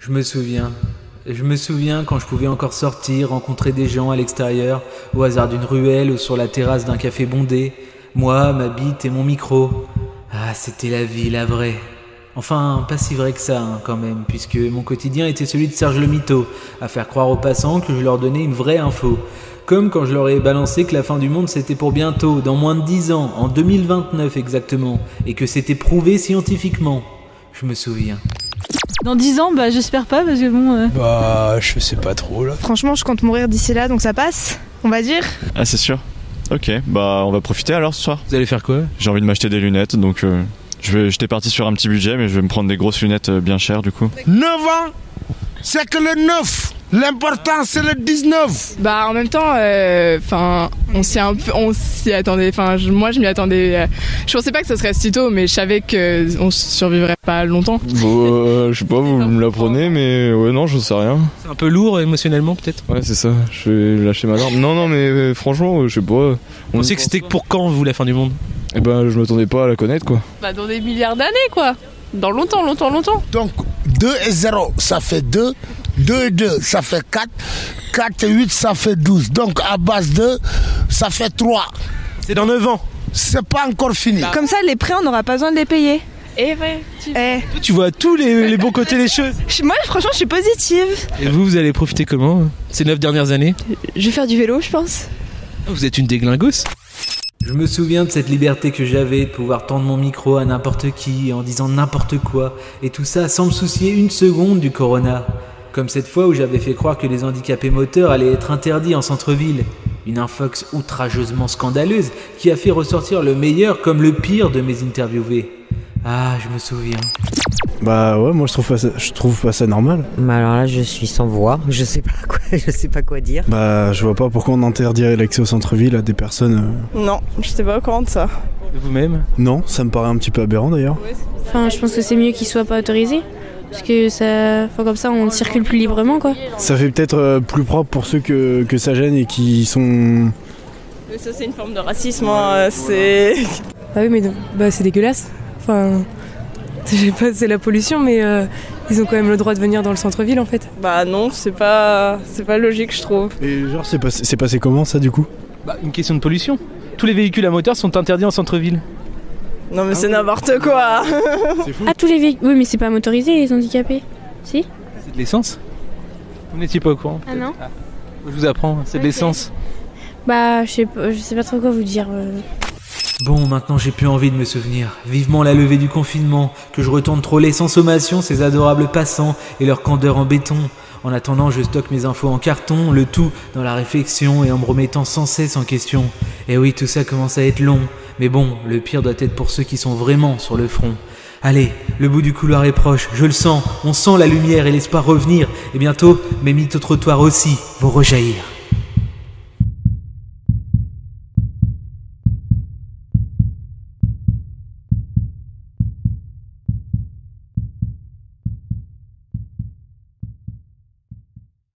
Je me souviens quand je pouvais encore sortir, rencontrer des gens à l'extérieur, au hasard d'une ruelle ou sur la terrasse d'un café bondé. Moi, ma bite et mon micro. Ah, c'était la vie, la vraie. Enfin, pas si vrai que ça, quand même, puisque mon quotidien était celui de Serge le Mytho, à faire croire aux passants que je leur donnais une vraie info. Comme quand je leur ai balancé que la fin du monde c'était pour bientôt, dans moins de 10 ans, en 2029 exactement, et que c'était prouvé scientifiquement. Je me souviens. Dans 10 ans, j'espère pas parce que bon... Je sais pas trop là. Franchement, je compte mourir d'ici là, donc ça passe, on va dire. Ah, c'est sûr. Ok, on va profiter alors ce soir. Vous allez faire quoi? J'ai envie de m'acheter des lunettes, donc j'étais parti sur un petit budget, mais je vais me prendre des grosses lunettes bien chères du coup. 9 ans, c'est que le 9. L'important c'est le 19. En même temps, on s'y attendait. Moi je m'y attendais. Je pensais pas que ça serait si tôt, mais je savais qu'on survivrait pas longtemps. Je sais pas, vous me l'apprenez, mais ouais, non, je sais rien. C'est un peu lourd émotionnellement peut-être? Ouais, c'est ça, je vais lâcher ma larme. Non, mais franchement, je sais pas. On sait que c'était pour quand vous la fin du monde? Je m'attendais pas à la connaître quoi. Dans des milliards d'années quoi. Dans longtemps. Donc 2 et 0 ça fait 2. 2 et 2 ça fait 4. 4 et 8 ça fait 12. Donc à base de ça fait 3. C'est dans 9 ans. C'est pas encore fini. Comme ça, les prêts, on n'aura pas besoin de les payer. Et ouais. Tu vois tous les bons côtés des choses. Moi, franchement, je suis positive. Et vous allez profiter comment ces 9 dernières années? Je vais faire du vélo, je pense. Vous êtes une déglingos. Je me souviens de cette liberté que j'avais de pouvoir tendre mon micro à n'importe qui en disant n'importe quoi, et tout ça sans me soucier une seconde du corona. Comme cette fois où j'avais fait croire que les handicapés moteurs allaient être interdits en centre-ville. Une infox outrageusement scandaleuse qui a fait ressortir le meilleur comme le pire de mes interviewés. Ah, je me souviens. Ouais, moi je trouve pas ça normal. Alors là, je suis sans voix, je sais pas quoi dire. Je vois pas pourquoi on interdirait l'accès au centre-ville à des personnes... Non, je sais pas au courant de ça. Vous-même? Non, ça me paraît un petit peu aberrant d'ailleurs. Je pense que c'est mieux qu'ils soient pas autorisés. Parce que comme ça, on circule plus librement, quoi. Ça fait peut-être plus propre pour ceux que ça gêne et qui sont... Mais ça, c'est une forme de racisme, c'est... Ah oui, mais c'est dégueulasse. Je sais pas, c'est la pollution, mais ils ont quand même le droit de venir dans le centre-ville, en fait. Non, c'est pas logique, je trouve. Et genre, c'est passé comment, ça, du coup? Une question de pollution. Tous les véhicules à moteur sont interdits en centre-ville. Non, mais c'est n'importe quoi. C'est fou. Ah, tous les véhicules... Oui, mais c'est pas motorisé, les handicapés. Si? C'est de l'essence? Vous n'étiez pas au courant? Ah non. Je vous apprends, c'est de l'essence. Je sais pas trop quoi vous dire. Bon, maintenant j'ai plus envie de me souvenir. Vivement la levée du confinement, que je retourne troller sans sommation ces adorables passants et leur candeur en béton. En attendant, je stocke mes infos en carton, le tout dans la réflexion et en me remettant sans cesse en question. Et oui, tout ça commence à être long. Mais bon, le pire doit être pour ceux qui sont vraiment sur le front. Allez, le bout du couloir est proche, je le sens, on sent la lumière et l'espoir revenir. Et bientôt, mes mythes au trottoir aussi vont rejaillir.